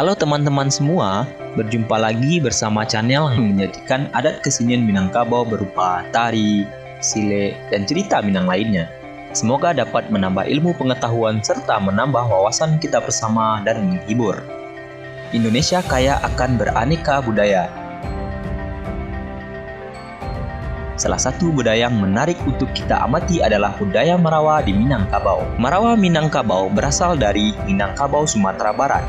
Halo teman-teman semua, berjumpa lagi bersama channel yang menyajikan adat kesenian Minangkabau berupa tari, sile, dan cerita Minang lainnya. Semoga dapat menambah ilmu pengetahuan serta menambah wawasan kita bersama dan menghibur. Indonesia kaya akan beraneka budaya. Salah satu budaya yang menarik untuk kita amati adalah budaya Marawa di Minangkabau. Marawa Minangkabau berasal dari Minangkabau, Sumatera Barat.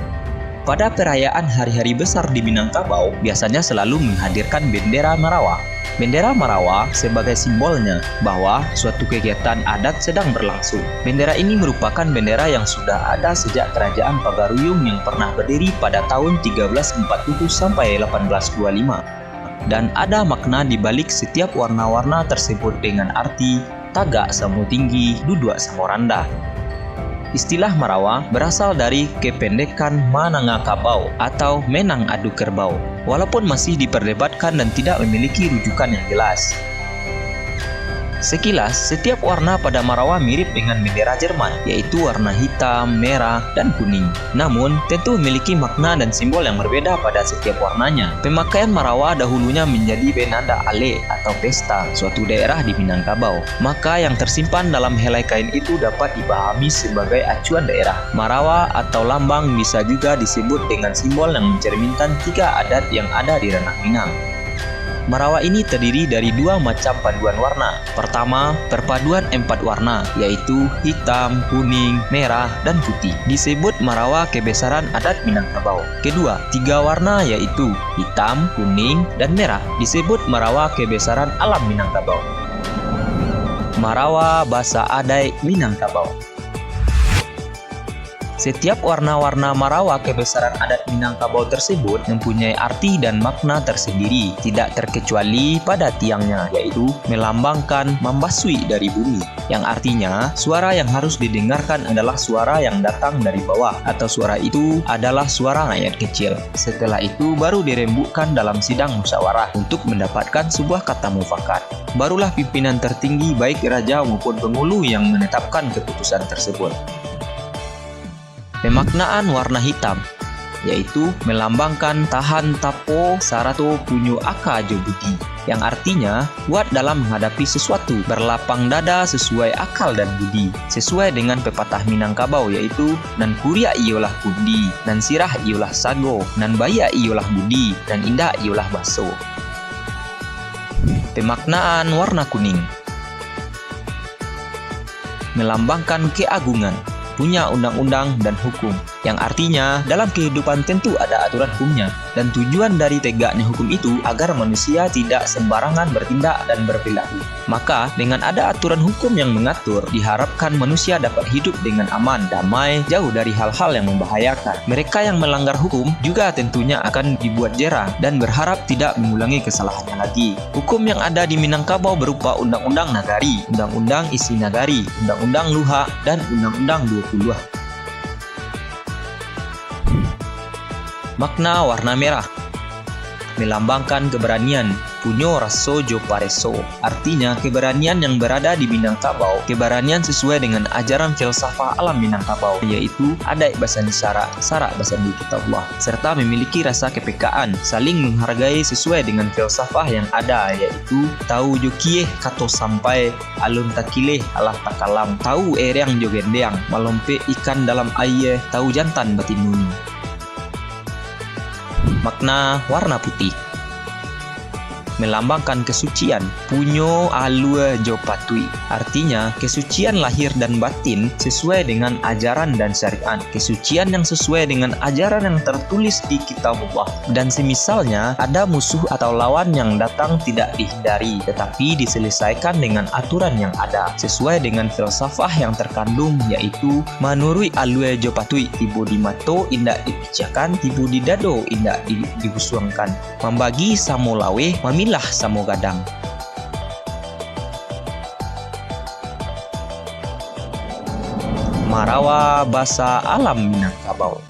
Pada perayaan hari-hari besar di Minangkabau, biasanya selalu menghadirkan bendera Marawa. Bendera Marawa sebagai simbolnya bahwa suatu kegiatan adat sedang berlangsung. Bendera ini merupakan bendera yang sudah ada sejak Kerajaan Pagaruyung yang pernah berdiri pada tahun 1340 sampai 1825. Dan ada makna di balik setiap warna-warna tersebut dengan arti tagak samo tinggi, duduk samo rendah. Istilah Marawa berasal dari kependekan Manangakabau atau Menang Adu Kerbau, walaupun masih diperdebatkan dan tidak memiliki rujukan yang jelas. Sekilas, setiap warna pada Marawa mirip dengan bendera Jerman, yaitu warna hitam, merah, dan kuning. Namun, tentu memiliki makna dan simbol yang berbeda pada setiap warnanya. Pemakaian Marawa dahulunya menjadi benanda ale atau pesta suatu daerah di Minangkabau. Maka yang tersimpan dalam helai kain itu dapat dipahami sebagai acuan daerah. Marawa atau lambang bisa juga disebut dengan simbol yang mencerminkan tiga adat yang ada di ranah Minang. Marawa ini terdiri dari dua macam paduan warna. Pertama, perpaduan 4 warna, yaitu hitam, kuning, merah, dan putih. Disebut Marawa kebesaran adat Minangkabau. Kedua, 3 warna yaitu hitam, kuning, dan merah. Disebut Marawa kebesaran alam Minangkabau. Marawa Basa Adai Minangkabau. Setiap warna-warna Marawa kebesaran adat Minangkabau tersebut mempunyai arti dan makna tersendiri, tidak terkecuali pada tiangnya, yaitu melambangkan membasui dari bumi, yang artinya suara yang harus didengarkan adalah suara yang datang dari bawah, atau suara itu adalah suara rakyat kecil. Setelah itu baru dirembukkan dalam sidang musyawarah untuk mendapatkan sebuah kata mufakat. Barulah pimpinan tertinggi baik raja maupun penghulu yang menetapkan keputusan tersebut. Pemaknaan warna hitam, yaitu melambangkan tahan tapo sarato punyo aka jo budi, yang artinya kuat dalam menghadapi sesuatu, berlapang dada sesuai akal dan budi, sesuai dengan pepatah Minangkabau yaitu nan kuria iolah kundi, nan sirah iolah sago, nan baya iolah budi, dan indah iolah baso. Pemaknaan warna kuning, melambangkan keagungan, punya undang-undang dan hukum, yang artinya dalam kehidupan tentu ada aturan hukumnya, dan tujuan dari tegaknya hukum itu agar manusia tidak sembarangan bertindak dan berperilaku. Maka dengan ada aturan hukum yang mengatur, diharapkan manusia dapat hidup dengan aman, damai, jauh dari hal-hal yang membahayakan. Mereka yang melanggar hukum juga tentunya akan dibuat jera dan berharap tidak mengulangi kesalahannya lagi. Hukum yang ada di Minangkabau berupa Undang-Undang Nagari, Undang-Undang Isi Nagari, Undang-Undang Luha, dan Undang-Undang 20. Makna warna merah, melambangkan keberanian, punyo raso jo pareso, artinya keberanian yang berada di Minangkabau, keberanian sesuai dengan ajaran filsafah alam Minangkabau, yaitu adat basandi sarak basandi kitabullah, serta memiliki rasa kepekaan, saling menghargai sesuai dengan filsafah yang ada, yaitu tahu jo kieh kato sampai alun takileh alah takalam, tahu ereng jo gendeang, malompe ikan dalam air, tahu jantan batin nuni. Makna warna putih, melambangkan kesucian, punyo alue jo patui, artinya kesucian lahir dan batin sesuai dengan ajaran dan syariat, kesucian yang sesuai dengan ajaran yang tertulis di kitabullah, dan semisalnya ada musuh atau lawan yang datang tidak dihindari, tetapi diselesaikan dengan aturan yang ada, sesuai dengan filsafah yang terkandung, yaitu manurui alue jo patui, tibu di mato indak dipijakan, tibu di dado indak dibusuangkan, membagi samo lawe, mamilah samo gadang. Marawa Basa Alam Minangkabau.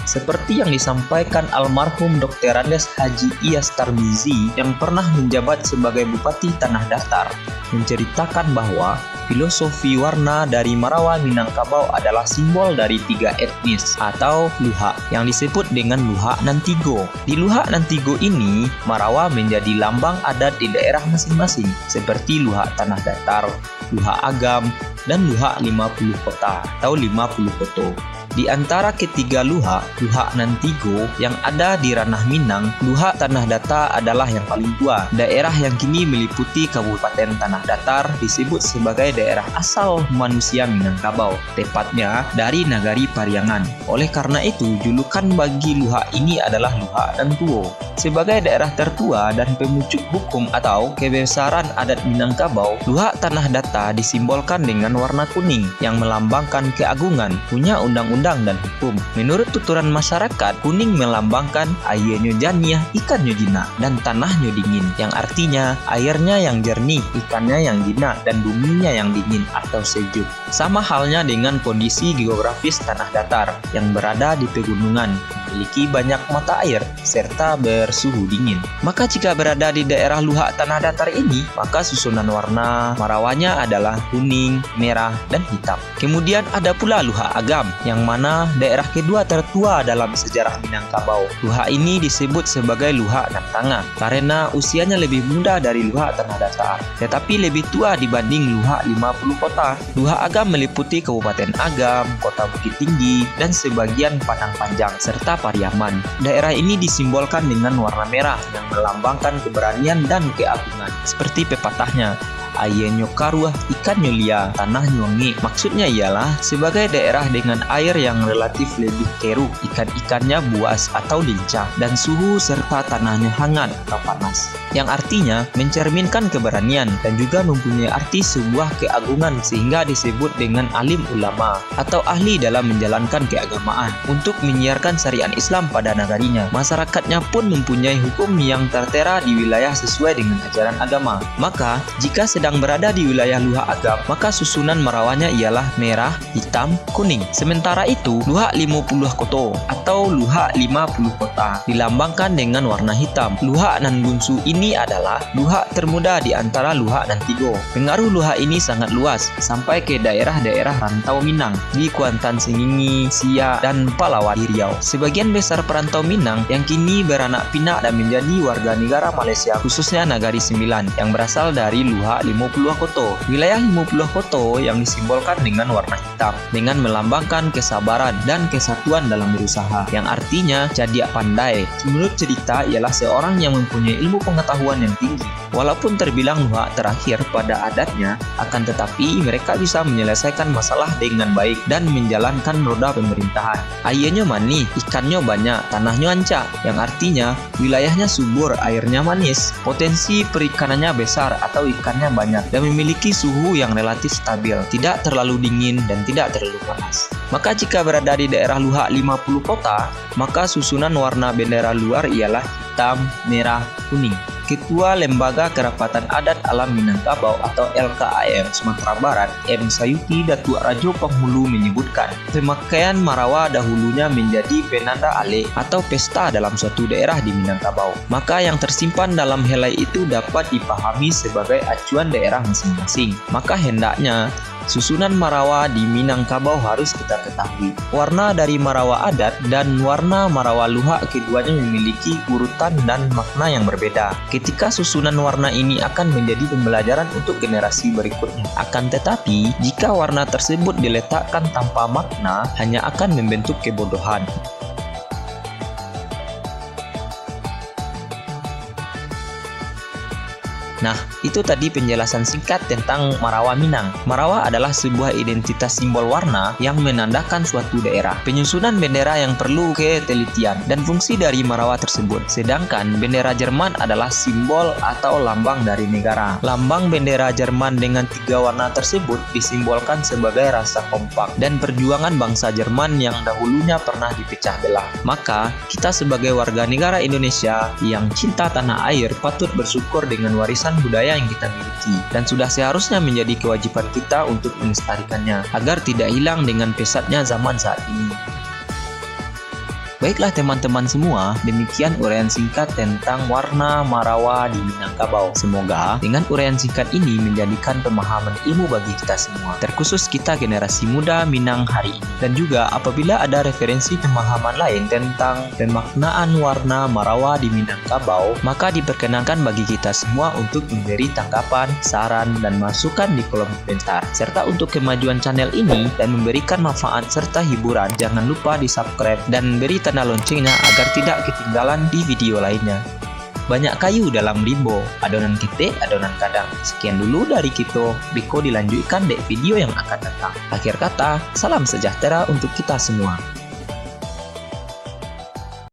Seperti yang disampaikan almarhum Dr. Andes Haji Iyas Tarmizi yang pernah menjabat sebagai Bupati Tanah Datar, menceritakan bahwa Filosofi warna dari Marawa Minangkabau adalah simbol dari 3 etnis atau luhak yang disebut dengan luhak Nantigo. Di luhak Nantigo ini, Marawa menjadi lambang adat di daerah masing-masing seperti luhak tanah datar, luhak agam, dan luhak 50 kota atau 50 koto. Di antara ketiga luhak Nantigo yang ada di ranah Minang, luhak Tanah Datar adalah yang paling tua. Daerah yang kini meliputi Kabupaten Tanah Datar disebut sebagai daerah asal manusia Minangkabau, tepatnya dari Nagari Pariangan. Oleh karena itu, julukan bagi luhak ini adalah luhak Nantuo. Sebagai daerah tertua dan pemucuk hukum atau kebesaran adat Minangkabau, luhak Tanah Datar disimbolkan dengan warna kuning yang melambangkan keagungan, punya undang-undang dan hukum. Menurut tuturan masyarakat, kuning melambangkan airnya janiah, ikannya jinak, dan tanahnya dingin, yang artinya airnya yang jernih, ikannya yang jinak, dan buminya yang dingin atau sejuk. Sama halnya dengan kondisi geografis Tanah Datar yang berada di pegunungan, memiliki banyak mata air, serta bersuhu dingin. Maka jika berada di daerah luhak Tanah Datar ini, maka susunan warna Marawanya adalah kuning, merah, dan hitam. Kemudian ada pula luhak agam, yang mana daerah kedua tertua dalam sejarah Minangkabau. Luhak ini disebut sebagai luhak Nantanga karena usianya lebih muda dari luhak Tanah Datar, tetapi lebih tua dibanding luhak 50 kota. Luhak agam meliputi Kabupaten Agam, Kota Bukit Tinggi, dan sebagian Padang Panjang, serta Pariaman. Daerah ini disimbolkan dengan warna merah yang melambangkan keberanian dan keagungan. Seperti pepatahnya, airnya karuah, ikannya lia, tanahnya wangi. Maksudnya ialah sebagai daerah dengan air yang relatif lebih keruh, ikan-ikannya buas atau lincah, dan suhu serta tanahnya hangat atau panas. Yang artinya mencerminkan keberanian dan juga mempunyai arti sebuah keagungan sehingga disebut dengan alim ulama atau ahli dalam menjalankan keagamaan untuk menyiarkan syariat Islam pada nagarinya. Masyarakatnya pun mempunyai hukum yang tertera di wilayah sesuai dengan ajaran agama. Maka jika sedang berada di wilayah luhak agam, maka susunan Marawanya ialah merah, hitam, kuning. Sementara itu, luhak 50 koto atau luhak 50 kota dilambangkan dengan warna hitam. Luhak Nangunsu ini adalah luhak termuda di antara luhak Nantigo. Pengaruh luhak ini sangat luas sampai ke daerah-daerah rantau Minang di Kuantan Sengingi, Siak, dan Palawat di Riau. Sebagian besar perantau Minang yang kini beranak pinak dan menjadi warga negara Malaysia, khususnya Nagari Sembilan yang berasal dari luhak 50 koto. Wilayah 50 koto yang disimbolkan dengan warna hitam dengan melambangkan kesabaran dan kesatuan dalam berusaha, yang artinya cadiak pandai. Menurut cerita ialah seorang yang mempunyai ilmu pengetahuan yang tinggi. Walaupun terbilang luhak terakhir pada adatnya, akan tetapi mereka bisa menyelesaikan masalah dengan baik dan menjalankan roda pemerintahan. Airnya manis, ikannya banyak, tanahnya ancak, yang artinya wilayahnya subur, airnya manis, potensi perikanannya besar atau ikannya banyak, dan memiliki suhu yang relatif stabil, tidak terlalu dingin dan tidak terlalu panas. Maka jika berada di daerah luhak 50 kota, maka susunan warna bendera luar ialah hitam, merah, kuning. Ketua Lembaga Kerapatan Adat Alam Minangkabau atau LKAM Sumatera Barat, M. Sayuti Datuk Rajo Penghulu menyebutkan, pemakaian Marawa dahulunya menjadi penanda ale atau pesta dalam suatu daerah di Minangkabau. Maka yang tersimpan dalam helai itu dapat dipahami sebagai acuan daerah masing-masing. Maka hendaknya susunan Marawa di Minangkabau harus kita ketahui. Warna dari Marawa adat dan warna Marawa luhak keduanya memiliki urutan dan makna yang berbeda. Ketika susunan warna ini akan menjadi pembelajaran untuk generasi berikutnya. Akan tetapi, jika warna tersebut diletakkan tanpa makna, hanya akan membentuk kebodohan. Nah, itu tadi penjelasan singkat tentang Marawa Minang. Marawa adalah sebuah identitas simbol warna yang menandakan suatu daerah. Penyusunan bendera yang perlu ketelitian dan fungsi dari Marawa tersebut. Sedangkan bendera Jerman adalah simbol atau lambang dari negara. Lambang bendera Jerman dengan 3 warna tersebut disimbolkan sebagai rasa kompak dan perjuangan bangsa Jerman yang dahulunya pernah dipecah belah. Maka, kita sebagai warga negara Indonesia yang cinta tanah air patut bersyukur dengan warisan budaya yang kita miliki, dan sudah seharusnya menjadi kewajiban kita untuk melestarikannya agar tidak hilang dengan pesatnya zaman saat ini. Baiklah teman-teman semua, demikian uraian singkat tentang warna Marawa di Minangkabau. Semoga dengan uraian singkat ini menjadikan pemahaman ilmu bagi kita semua, terkhusus kita generasi muda Minang hari ini. Dan juga apabila ada referensi pemahaman lain tentang pemaknaan warna Marawa di Minangkabau, maka diperkenankan bagi kita semua untuk memberi tanggapan, saran, dan masukan di kolom komentar. Serta untuk kemajuan channel ini dan memberikan manfaat serta hiburan, jangan lupa di-subscribe dan beri tanda loncengnya agar tidak ketinggalan di video lainnya. Banyak kayu dalam limbo, adonan ketek, adonan kadang. Sekian dulu dari kita, Biko dilanjutkan di video yang akan datang. Akhir kata, salam sejahtera untuk kita semua.